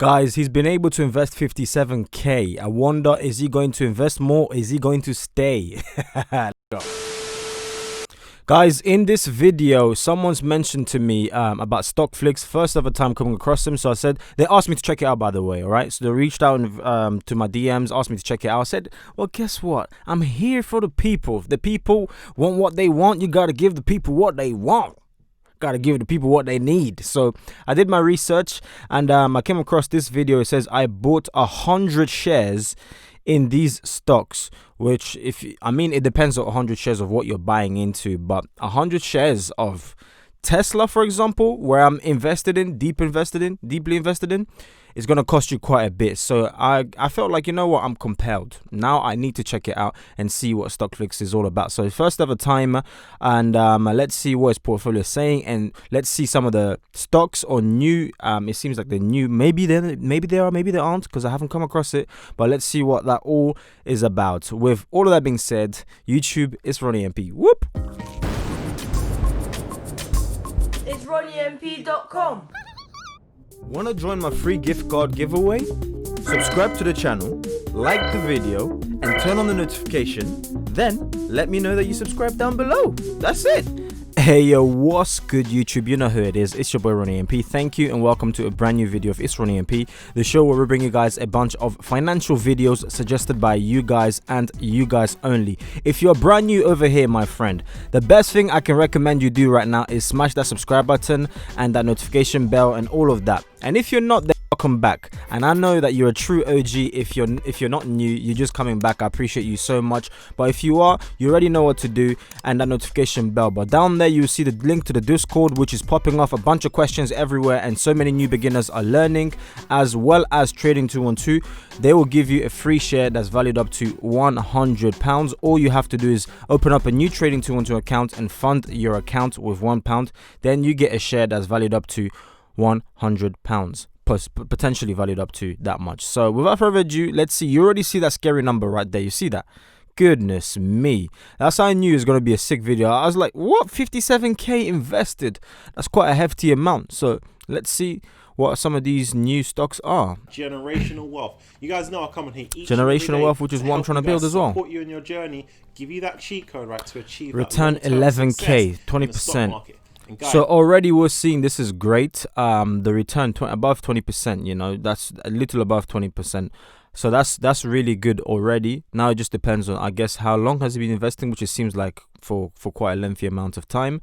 Guys, he's been able to invest 57k. I wonder, is he going to invest more? Is he going to stay? Guys, in this video, someone's mentioned to me about stock flicks. First ever time coming across them. So I said, they asked me to check it out, by the way. All right. So they reached out to my DMs, asked me to check it out. I said, well, guess what? I'm here for the people. If the people want what they want, you got to give the people what they want. Gotta give the people what they need. So I did my research and I came across this video. It says I bought 100 shares in these stocks, which it depends on 100 shares of what you're buying into, but 100 shares of Tesla, for example, where I'm deeply invested in, is going to cost you quite a bit. So I felt like, you know what, I'm compelled. Now I need to check it out and see what StockFlix is all about. So first ever time, and let's see what his portfolio is saying, and let's see some of the stocks or new. It seems like they're new. Maybe they are, maybe they aren't, because I haven't come across it. But let's see what that all is about. With all of that being said, YouTube, it's Ronny MP. Whoop. It's RonnyMP.com. Want to join my free gift card giveaway? Subscribe to the channel, like the video, and turn on the notification. Then let me know that you subscribe down below. That's it. Hey yo, what's good YouTube? You know who it is. It's your boy Ronny MP. Thank you and welcome to a brand new video of It's Ronny MP, the show where we bring you guys a bunch of financial videos suggested by you guys and you guys only. If you're brand new over here, my friend, the best thing I can recommend you do right now is smash that subscribe button and that notification bell and all of that. And if you're not there, welcome back. And I know that you're a true OG. If you're not new, you're just coming back. I appreciate you so much. But if you are, you already know what to do, and that notification bell. But down there you'll see the link to the Discord, which is popping off a bunch of questions everywhere, and so many new beginners are learning, as well as trading 212. They will give you a free share that's valued up to £100. All you have to do is open up a new trading 212 account and fund your account with £1. Then you get a share that's valued up to £100, potentially valued up to that much. So without further ado, let's see. You already see that scary number right there. You see that? Goodness me, that's how I knew it was going to be a sick video. I was like, what? 57k invested? That's quite a hefty amount. So let's see what some of these new stocks are. Generational wealth. You guys know I come in here each generational wealth, which is what I'm trying to build as well. Support you in your journey, give you that cheat code, right, to achieve return 11k, 20%. So already we're seeing this is great. The return above 20%, you know, that's a little above 20%. So that's really good already. Now it just depends on, I guess, how long has he been investing, which it seems like for quite a lengthy amount of time.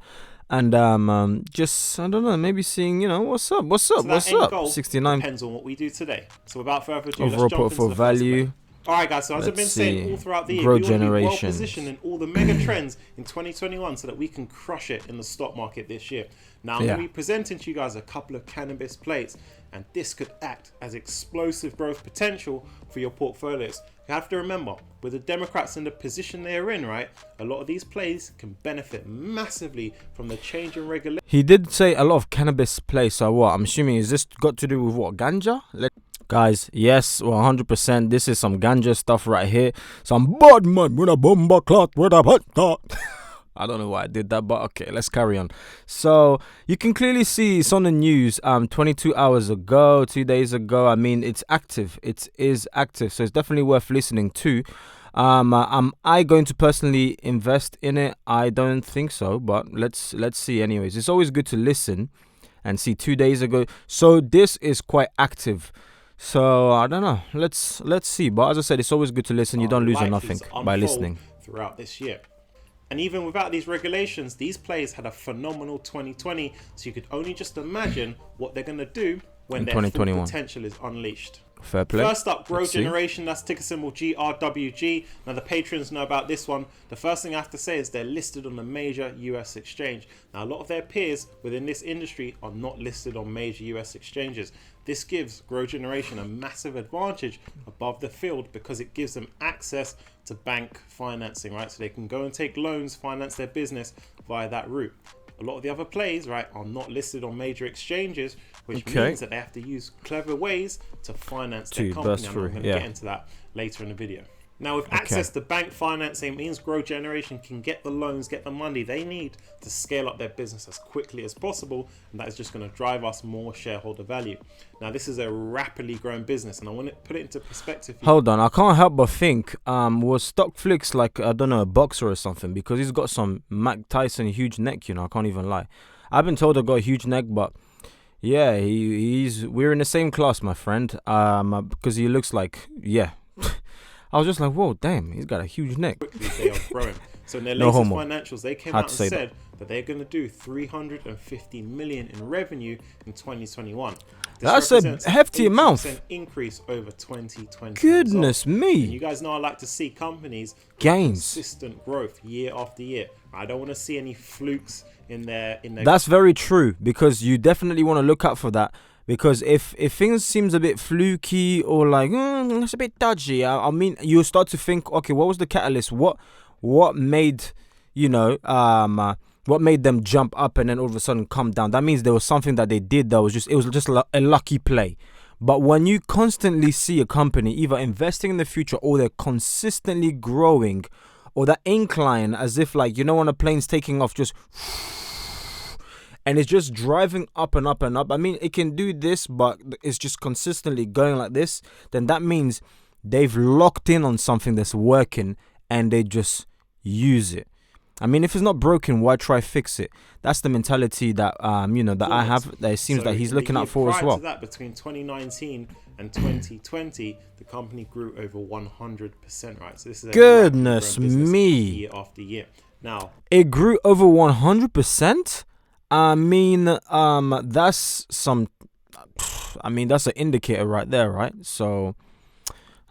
And just, I don't know, maybe seeing, you know, what's up. 69 depends on what we do today. So without further ado, overall portfolio value. Alright guys, so as I've been saying all throughout the year, growth we want to be well generation, positioned in all the mega trends in 2021 so that we can crush it in the stock market this year. Now I'm going to be presenting to you guys a couple of cannabis plays, and this could act as explosive growth potential for your portfolios. You have to remember, with the Democrats in the position they are in, right, a lot of these plays can benefit massively from the change in regulation. He did say a lot of cannabis plays, so what? I'm assuming, is this got to do with what? Ganja? Guys, yes, 100%. This is some ganja stuff right here. Some bad man with a bomber clock with a butt clock. I don't know why I did that, but okay, let's carry on. So you can clearly see it's on the news 22 hours ago, 2 days ago. I mean, it's active. It is active. So it's definitely worth listening to. Am I going to personally invest in it? I don't think so, but let's see anyways. It's always good to listen and see 2 days ago. So this is quite active. So I don't know. Let's see. But as I said, it's always good to listen. You don't lose on nothing by listening. Throughout this year. And even without these regulations, these players had a phenomenal 2020. So you could only just imagine what they're going to do when their full potential is unleashed. Fair play. First up, Growth Generation. That's ticker symbol GRWG. Now the patrons know about this one. The first thing I have to say is they're listed on a major US exchange. Now a lot of their peers within this industry are not listed on major US exchanges. This gives Growth Generation a massive advantage above the field because it gives them access to bank financing, right? So they can go and take loans, finance their business via that route. A lot of the other plays, right, are not listed on major exchanges, which means that they have to use clever ways to finance their company. I'm going to get into that later in the video. Now, with access to bank financing, it means Grow Generation can get the loans, get the money they need to scale up their business as quickly as possible, and that is just going to drive us more shareholder value. Now, this is a rapidly growing business, and I want to put it into perspective. Hold on, I can't help but think, was Stockflix like, I don't know, a boxer or something? Because he's got some Mike Tyson huge neck, you know, I can't even lie. I've been told I got a huge neck, but yeah, we're in the same class, my friend, because he looks like, yeah. I was just like, whoa, damn, he's got a huge neck. Quickly they are growing. So in their latest financials, they came out and said that they're going to do 350 million in revenue in 2021. That's a hefty amount. Increase over 2020. Goodness me. And you guys know I like to see companies gains, consistent growth year after year. I don't want to see any flukes in their. That's very true, because you definitely want to look out for that. Because if things seems a bit fluky or like it's a bit dodgy, I mean, you start to think, okay, what was the catalyst? What made, you know, what made them jump up and then all of a sudden come down? That means there was something that they did that was just a lucky play. But when you constantly see a company either investing in the future or they're consistently growing, or that incline, as if like, you know, when a plane's taking off, just and it's just driving up and up and up. I mean, it can do this, but it's just consistently going like this. Then that means they've locked in on something that's working and they just use it. I mean, if it's not broken, why try fix it? That's the mentality that you know, that I have. That it seems that he's looking out for as well. To that, between 2019 and 2020, the company grew over 100%. Right, so this is goodness me, year after year. Now it grew over 100%. I mean, that's some. I mean, that's an indicator right there, right? So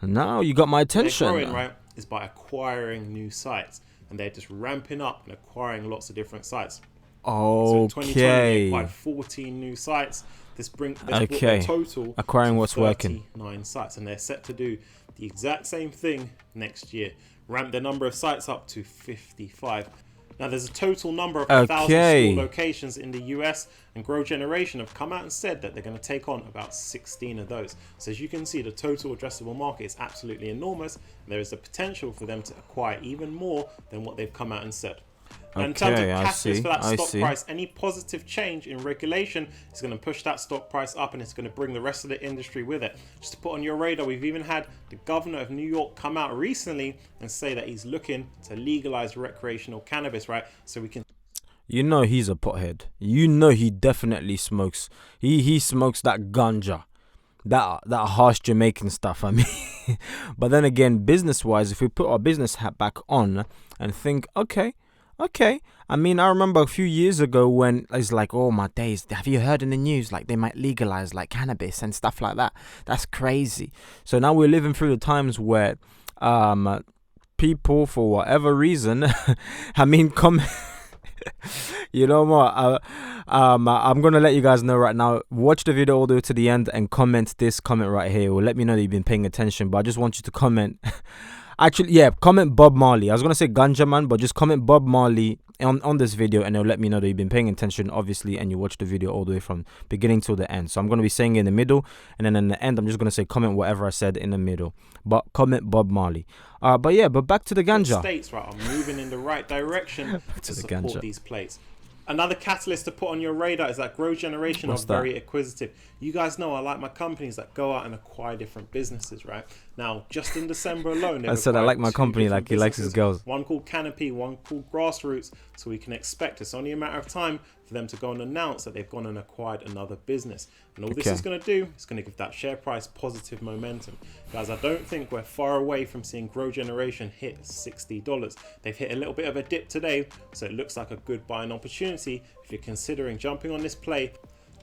now you got my attention. They're growing, right, is by acquiring new sites, and they're just ramping up and acquiring lots of different sites. Okay. So in 2020, they acquired 14 new sites. This brought the total acquiring to what's working. 39 sites, and they're set to do the exact same thing next year. Ramp the number of sites up to 55. Now, there's a total number of 1,000 store locations in the US, and Grow Generation have come out and said that they're going to take on about 16 of those. So as you can see, the total addressable market is absolutely enormous, and there is the potential for them to acquire even more than what they've come out and said. And in terms of catalyst for that stock price, any positive change in regulation is going to push that stock price up, and it's going to bring the rest of the industry with it. Just to put on your radar, we've even had the governor of New York come out recently and say that he's looking to legalize recreational cannabis, right? So we can... You know he's a pothead. You know he definitely smokes. He smokes that ganja. That harsh Jamaican stuff, I mean. But then again, business-wise, if we put our business hat back on and think, okay, I mean, I remember a few years ago when it's like, oh my days, have you heard in the news like they might legalize like cannabis and stuff like that? That's crazy. So now we're living through the times where people, for whatever reason, I mean, you know what, I'm gonna let you guys know right now. Watch the video all the way to the end and comment this comment right here. It will let me know that you've been paying attention, but I just want you to comment. Actually, yeah, comment Bob Marley. I was going to say Ganja Man, but just comment Bob Marley on this video, and it'll let me know that you've been paying attention, obviously, and you watched the video all the way from beginning till the end. So I'm going to be saying it in the middle, and then in the end, I'm just going to say comment whatever I said in the middle. But comment Bob Marley. But yeah, but back to the Ganja. States, right, are moving in the right direction to support these plays. Another catalyst to put on your radar is that Grow Generation are very acquisitive. You guys know I like my companies that go out and acquire different businesses, right? Now, just in December alone, I said I like my company like he likes his girls. One called Canopy, one called Grassroots. So we can expect it's only a matter of time for them to go and announce that they've gone and acquired another business. And all this is going to do is going to give that share price positive momentum. Guys, I don't think we're far away from seeing Grow Generation hit $60. They've hit a little bit of a dip today, so it looks like a good buying opportunity if you're considering jumping on this play.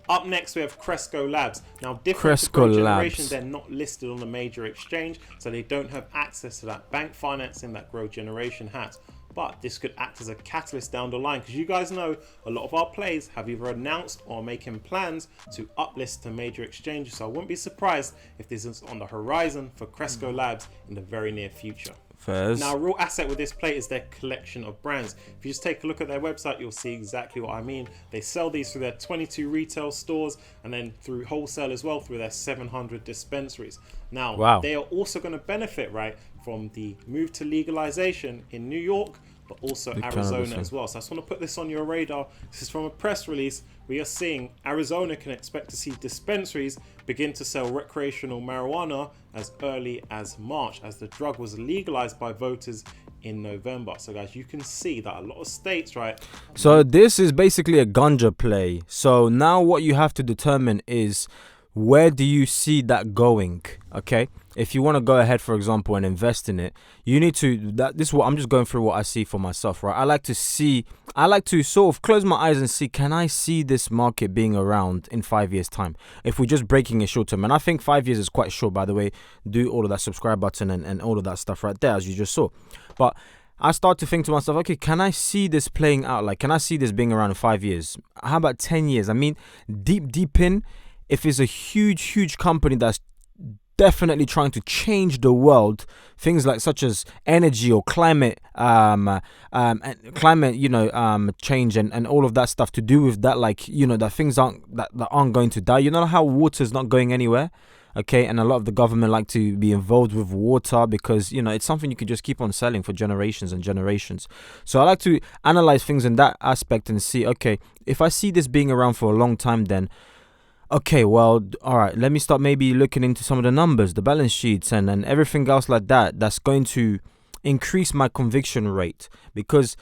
Up next, we have Cresco Labs. Now, different to Grow Generation, they're not listed on a major exchange, so they don't have access to that bank financing that Grow Generation has. But this could act as a catalyst down the line, because you guys know a lot of our plays have either announced or making plans to uplist to major exchanges. So I wouldn't be surprised if this is on the horizon for Cresco Labs in the very near future. Fairs. Now, a real asset with this plate is their collection of brands. If you just take a look at their website, you'll see exactly what I mean. They sell these through their 22 retail stores and then through wholesale as well through their 700 dispensaries. Now, Wow. they are also going to benefit, right, from the move to legalization in New York, but also The Arizona cannabis as well. So I just want to put this on your radar. This is from a press release. We are seeing Arizona can expect to see dispensaries begin to sell recreational marijuana as early as March, as the drug was legalized by voters in November. So guys, you can see that a lot of states, right? So this is basically a ganja play. So now what you have to determine is, where do you see that going? Okay, if you want to go ahead, for example, and invest in it, you need to. This is what I'm just going through what I see for myself, right? I like to sort of close my eyes and see, can I see this market being around in 5 years' time? If we're just breaking it short term, and I think 5 years is quite short, by the way. Do all of that subscribe button and all of that stuff right there, as you just saw. But I start to think to myself, okay, can I see this playing out? Like, can I see this being around in 5 years? How about 10 years? I mean, deep in, if it's a huge company that's definitely trying to change the world, things like such as energy or climate, and climate, change and all of that stuff to do with that, like, that things that aren't going to die. You know how water's not going anywhere? Okay, and a lot of the government like to be involved with water because, it's something you can just keep on selling for generations and generations. So I like to analyze things in that aspect and see, okay, if I see this being around for a long time, then okay, well, all right, let me start maybe looking into some of the numbers, the balance sheets and everything else like that. That's going to increase my conviction rate, because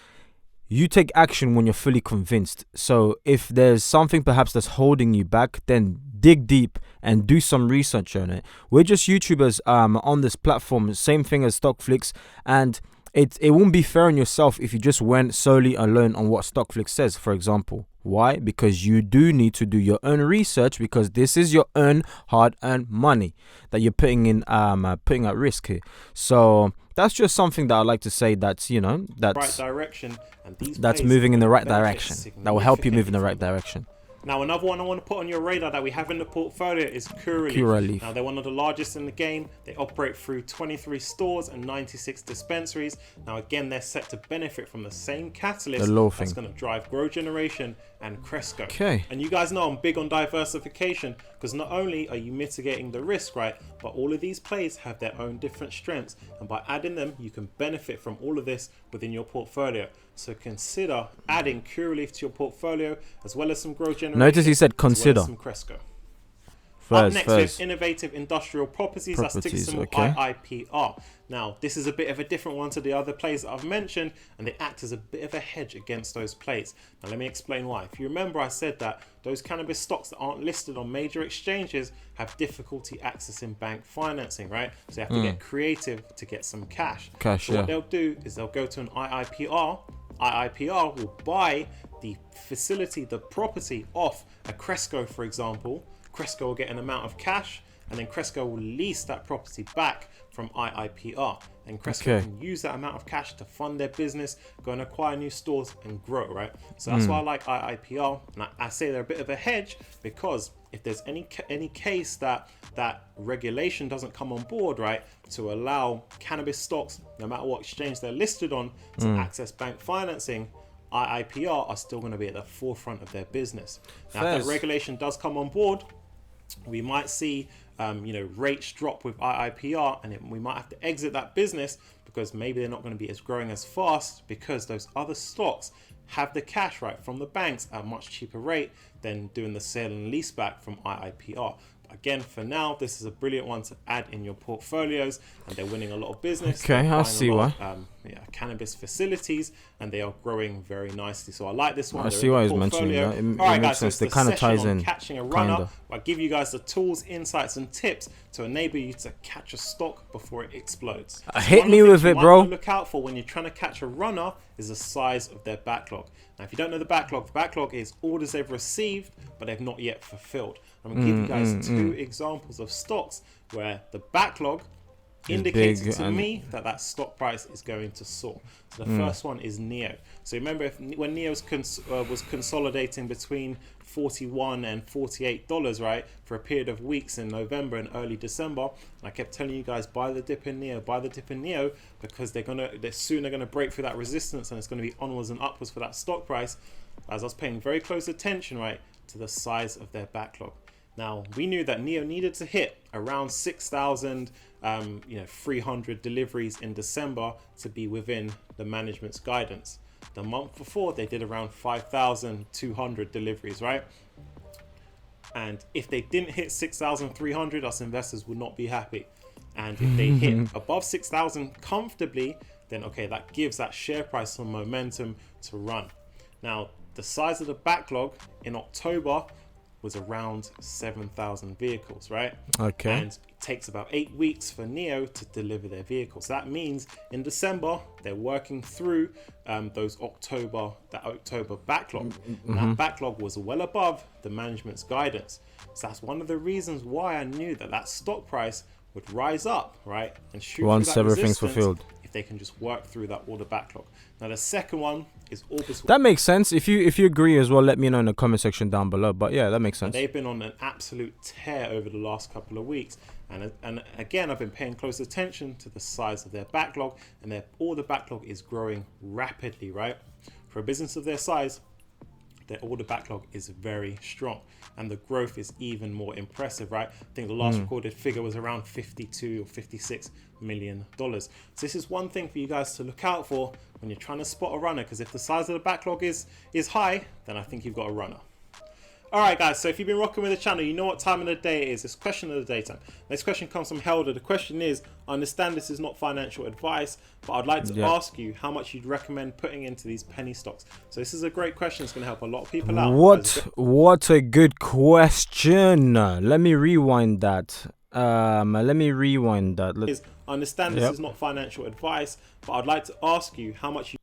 you take action when you're fully convinced. So if there's something perhaps that's holding you back, then dig deep and do some research on it. We're just YouTubers on this platform, same thing as Stockflix, and it won't be fair on yourself if you just went solely alone on what Stockflix says, for example. Why? Because you do need to do your own research, because this is your own hard-earned money that you're putting at risk here. So that's just something that I like to say that's Right direction, and that's moving in the right direction. That will help you move in the right direction. Now, another one I want to put on your radar that we have in the portfolio is Curaleaf. Curaleaf. Now, they're one of the largest in the game. They operate through 23 stores and 96 dispensaries. Now, again, they're set to benefit from the same catalyst that's going to drive Grow Generation and Cresco. Okay. And you guys know I'm big on diversification, because not only are you mitigating the risk, right, but all of these plays have their own different strengths. And by adding them, you can benefit from all of this within your portfolio. So consider adding Curaleaf to your portfolio, as well as some Grow Generation. Notice he said consider. As well as some Cresco. Up next, we have Innovative Industrial Properties. That's ticker symbol IIPR. Now, this is a bit of a different one to the other plays that I've mentioned, and they act as a bit of a hedge against those plays. Now, let me explain why. If you remember, I said that those cannabis stocks that aren't listed on major exchanges have difficulty accessing bank financing, right? So you have to get creative to get some cash. So what they'll do is they'll go to an IIPR. IIPR will buy the facility, the property off a Cresco, for example. Cresco will get an amount of cash, and then Cresco will lease that property back from IIPR. And Cresco can use that amount of cash to fund their business, go and acquire new stores and grow, right? So that's why I like IIPR. And I say they're a bit of a hedge, because if there's any case that regulation doesn't come on board, right, to allow cannabis stocks, no matter what exchange they're listed on, to access bank financing, IIPR are still going to be at the forefront of their business. Now, if that regulation does come on board, we might see rates drop with IIPR, and we might have to exit that business, because maybe they're not going to be as growing as fast, because those other stocks have the cash, right, from the banks at a much cheaper rate than doing the sale and lease back from IIPR. Again, for now, this is a brilliant one to add in your portfolios, and they're winning a lot of business. Okay, I see why. Cannabis facilities, and they are growing very nicely. So I like this one. I see why he's mentioning that. It makes sense. They kind of ties in. Catching a runner. I give you guys the tools, insights, and tips to enable you to catch a stock before it explodes. Hit me with it, bro. What to look out for when you're trying to catch a runner is the size of their backlog. Now, if you don't know the backlog is orders they've received but they've not yet fulfilled. I'm going to give you guys two examples of stocks where the backlog indicated big to and- me that stock price is going to soar. So the first one is Neo. So remember, when Neo was consolidating between $41 and $48, right, for a period of weeks in November and early December, and I kept telling you guys, buy the dip in Neo, buy the dip in Neo, because they're soon gonna break through that resistance, and it's gonna be onwards and upwards for that stock price. As I was paying very close attention, right, to the size of their backlog. Now, we knew that Neo needed to hit around 6,300 deliveries in December to be within the management's guidance. The month before, they did around 5,200 deliveries, right? And if they didn't hit 6,300, us investors would not be happy. And if they hit above 6,000 comfortably, then okay, that gives that share price some momentum to run. Now, the size of the backlog in October was around 7,000 vehicles, right? Okay. And it takes about 8 weeks for Neo to deliver their vehicles. That means in December, they're working through that October backlog. And that backlog was well above the management's guidance. So that's one of the reasons why I knew that stock price would rise up, right? And shoot Once through that everything's resistance fulfilled. if they can just work through that order backlog. Now, the second one is August. That makes sense. If you agree as well, let me know in the comment section down below. But yeah, that makes sense. They've been on an absolute tear over the last couple of weeks. And again, I've been paying close attention to the size of their backlog, and their order backlog is growing rapidly, right? For a business of their size, their order backlog is very strong, and the growth is even more impressive, right? I think the last recorded figure was around 52 or 56 million dollars. So this is one thing for you guys to look out for when you're trying to spot a runner, because if the size of the backlog is high, then I think you've got a runner. All right, guys, so if you've been rocking with the channel, you know what time of the day it is. It's question of the day time. Next question comes from Helder. The question is, I understand this is not financial advice, but I'd like to ask you how much you'd recommend putting into these penny stocks. So this is a great question. It's going to help a lot of people out. What a good question. Let me rewind that. I understand this is not financial advice, but I'd like to ask you how much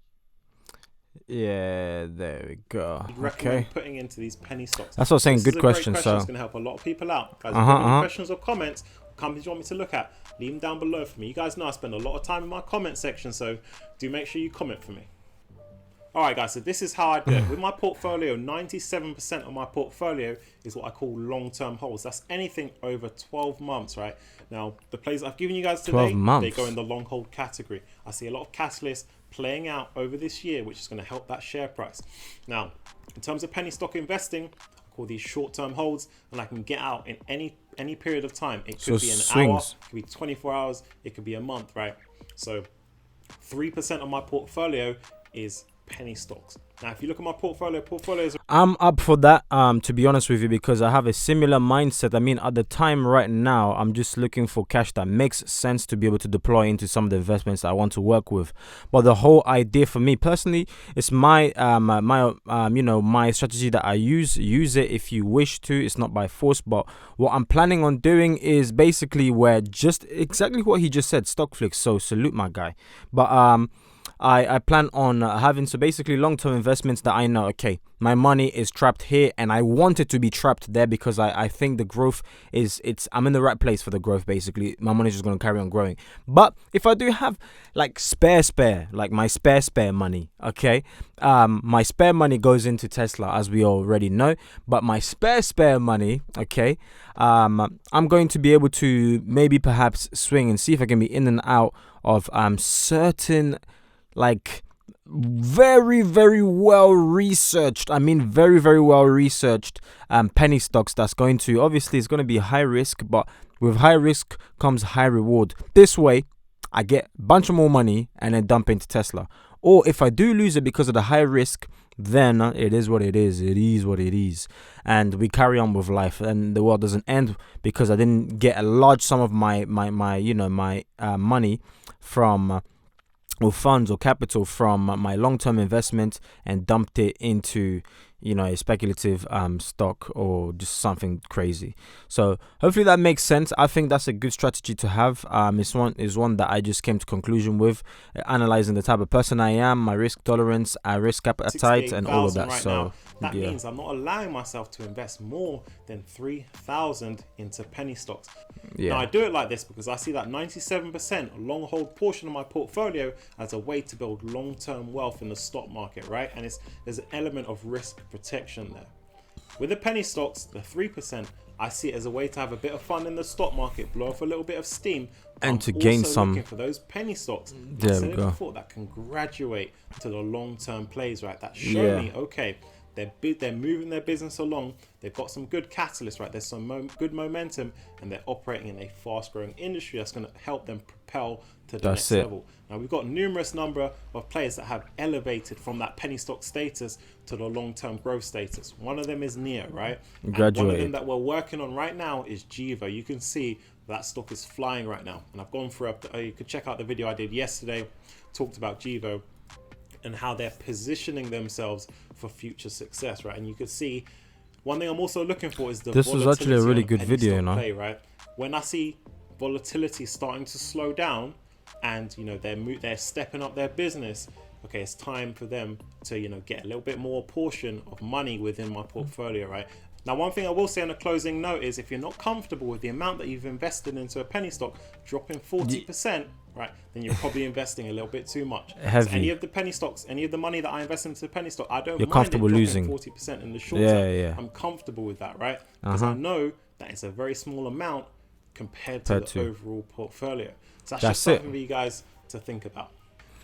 Yeah, there we go. recommend putting into these penny stocks. That's what I'm saying. This Good is a question. Great So it's going to help a lot of people out. Guys, if you have any questions or comments, companies you want me to look at, leave them down below for me. You guys know I spend a lot of time in my comment section, so do make sure you comment for me. All right, guys, so this is how I do it. With my portfolio, 97% of my portfolio is what I call long-term holds. That's anything over 12 months, right? Now, the plays I've given you guys today, they go in the long hold category. I see a lot of catalysts playing out over this year, which is going to help that share price. Now, in terms of penny stock investing, I call these short-term holds, and I can get out in any period of time. It could be an hour, it could be 24 hours, it could be a month, right? So 3% of my portfolio is penny stocks. Now, if you look at my portfolios. I'm up for that, to be honest with you, because I have a similar mindset. I mean, at the time right now, I'm just looking for cash that makes sense to be able to deploy into some of the investments that I want to work with. But the whole idea for me personally is my strategy that I use it if you wish to. It's not by force, but what I'm planning on doing is basically where just exactly what he just said, stock flicks. So salute my guy. But I plan on having basically long-term investments that I know, okay, my money is trapped here and I want it to be trapped there because I think the growth I'm in the right place for the growth. Basically, my money is just going to carry on growing. But if I do have like like my spare money, okay, my spare money goes into Tesla, as we already know, but my spare money, okay, I'm going to be able to maybe perhaps swing and see if I can be in and out of certain like very well researched, penny stocks that's going to, obviously it's going to be high risk, but with high risk comes high reward. This way I get a bunch of more money and then dump into Tesla. Or if I do lose it because of the high risk, then it is what it is. It is what it is. And we carry on with life, and the world doesn't end because I didn't get a large sum of my money from or funds or capital from my long-term investment and dumped it into a speculative stock or just something crazy. So hopefully that makes sense. I think that's a good strategy to have. It's one that I just came to conclusion with, analyzing the type of person I am, my risk tolerance, risk appetite, and all of that. Right so now, that means I'm not allowing myself to invest more than 3,000 into penny stocks. Now I do it like this because I see that 97% long hold portion of my portfolio as a way to build long-term wealth in the stock market, right? And there's an element of risk protection there. With the penny stocks, the 3%, I see it as a way to have a bit of fun in the stock market, blow off a little bit of steam, and to gain some. Looking for those penny stocks, There we go. before, that can graduate to the long-term plays, right? That show me, okay, they're moving their business along. They've got some good catalysts, right? There's some good momentum, and they're operating in a fast-growing industry that's going to help them propel to the next level. Now, we've got numerous number of players that have elevated from that penny stock status to the long-term growth status. One of them is Nia, right? And one of them that we're working on right now is Jiva. You can see that stock is flying right now. And I've gone through, you could check out the video I did yesterday, talked about Jiva and how they're positioning themselves for future success, right? And you can see one thing I'm also looking for is the this was actually a really good video, play, right? When I see volatility starting to slow down, and they're stepping up their business, okay, it's time for them to get a little bit more portion of money within my portfolio, right? Now, one thing I will say on a closing note is if you're not comfortable with the amount that you've invested into a penny stock dropping 40%, right, then you're probably investing a little bit too much. So any of the penny stocks, any of the money that I invest into the penny stock, I don't mind comfortable it dropping losing 40% in the short term. Yeah. I'm comfortable with that, right? Because I know that it's a very small amount compared to the overall portfolio. So that's just something for you guys to think about.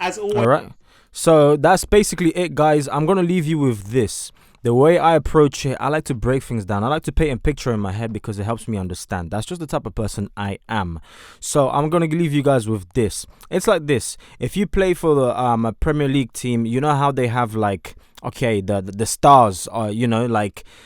As always. All right. So that's basically it, guys. I'm going to leave you with this. The way I approach it, I like to break things down. I like to paint a picture in my head because it helps me understand. That's just the type of person I am. So I'm going to leave you guys with this. It's like this. If you play for the Premier League team, you know how they have the stars are,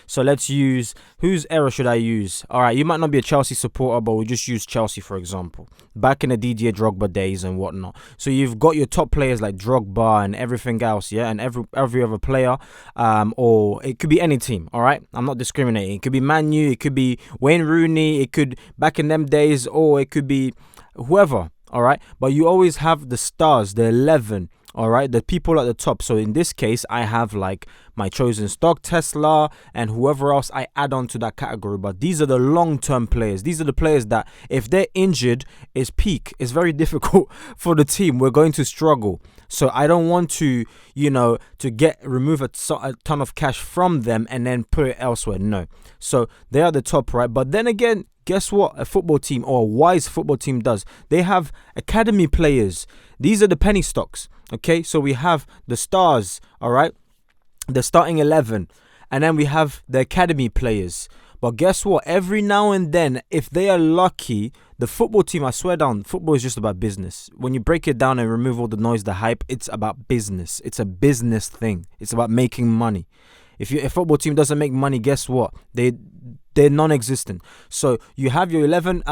so let's use, whose era should I use? All right, you might not be a Chelsea supporter, but we'll just use Chelsea, for example, back in the Didier Drogba days and whatnot. So you've got your top players like Drogba and everything else, and every other player, or it could be any team, all right? I'm not discriminating. It could be Man U, it could be Wayne Rooney, it could, back in them days, or it could be whoever, all right? But you always have the stars, the 11, all right, the people at the top. So in this case, I have my chosen stock, Tesla, and whoever else I add on to that category. But these are the long-term players. These are the players that if they're injured, it's peak. It's very difficult for the team. We're going to struggle. So I don't want to, remove a ton of cash from them and then put it elsewhere. No. So they are the top, right? But then again, guess what a football team or a wise football team does? They have academy players. These are the penny stocks. Okay, so we have the stars, all right, the starting 11, and then we have the academy players. But guess what? Every now and then, if they are lucky, the football team, I swear down, football is just about business. When you break it down and remove all the noise, the hype, it's about business. It's a business thing. It's about making money. If a football team doesn't make money, guess what? They're non-existent. So you have your 11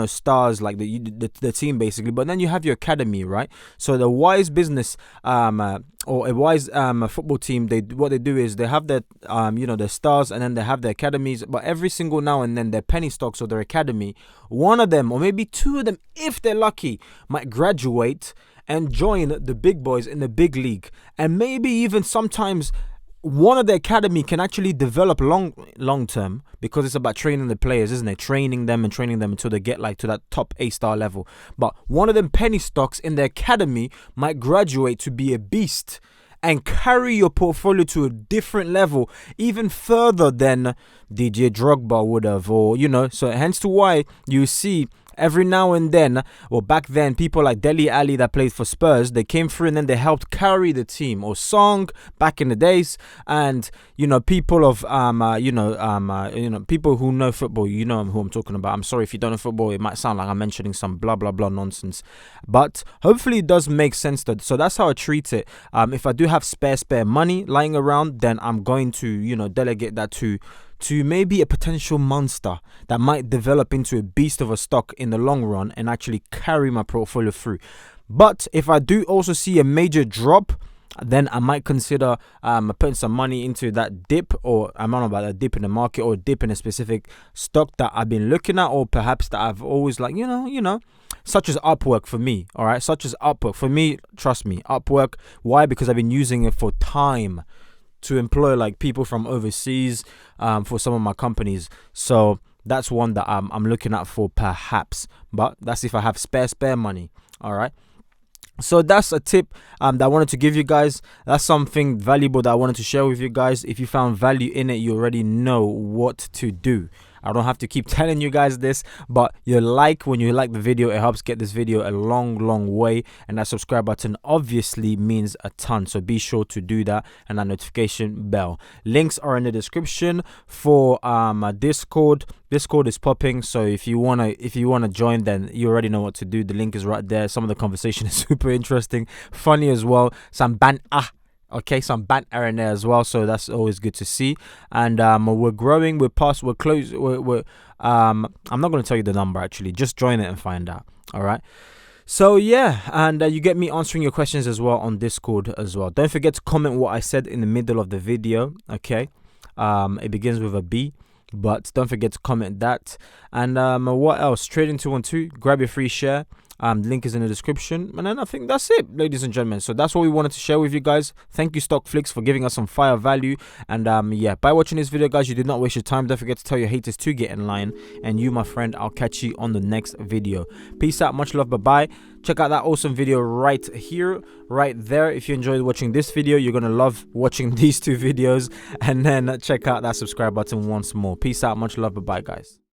stars, like the team basically, but then you have your academy, right? So the wise business or a wise football team, what they do is they have their their stars, and then they have their academies, but every single now and then their penny stocks or their academy, one of them or maybe two of them, if they're lucky, might graduate and join the big boys in the big league, and maybe even sometimes one of the academy can actually develop long term, because it's about training the players, isn't it? Training them until they get to that top A-star level. But one of them penny stocks in the academy might graduate to be a beast and carry your portfolio to a different level, even further than DJ Drogba would have, or so hence to why you see every now and then, or back then, people like Dele Alli that played for Spurs, they came through and then they helped carry the team. Or Song back in the days, and people of people who know football, you know who I'm talking about. I'm sorry if you don't know football, it might sound like I'm mentioning some blah blah blah nonsense, but hopefully it does make sense. So that's how I treat it. If I do have spare money lying around, then I'm going to delegate that to maybe a potential monster that might develop into a beast of a stock in the long run and actually carry my portfolio through. But if I do also see a major drop, then I might consider putting some money into that dip, or I'm on about a dip in the market, or a dip in a specific stock that I've been looking at, or perhaps that I've always like, you know, such as Upwork for me. All right, such as Upwork for me. Trust me, Upwork. Why? Because I've been using it for time to employ like people from overseas for some of my companies. So that's one that I'm looking at for perhaps, but that's if I have spare money. All right. So that's a tip that I wanted to give you guys. That's something valuable that I wanted to share with you guys. If you found value in it, you already know what to do. I don't have to keep telling you guys this, but when you like the video, it helps get this video a long way, and that subscribe button obviously means a ton, so be sure to do that, and that notification bell. Links are in the description for Discord. Discord is popping, so if you wanna join, then you already know what to do. The link is right there. Some of the conversation is super interesting, funny as well, some banter in there as well, so that's always good to see. And we're growing, we're close, I'm not going to tell you the number actually, just join it and find out. All right, so yeah, and you get me answering your questions as well on Discord as well. Don't forget to comment what I said in the middle of the video. Okay, it begins with a B, but don't forget to comment that. And what else? Trading 212, grab your free share. Link is in the description, and then I think that's it, ladies and gentlemen. So that's what we wanted to share with you guys. Thank you, Stockflix, for giving us some fire value. And yeah, by watching this video, guys, you did not waste your time. Don't forget to tell your haters to get in line. And you, my friend, I'll catch you on the next video. Peace out, much love, bye bye. Check out that awesome video right here, right there. If you enjoyed watching this video, you're gonna love watching these two videos. And then check out that subscribe button once more. Peace out, much love, bye bye, guys.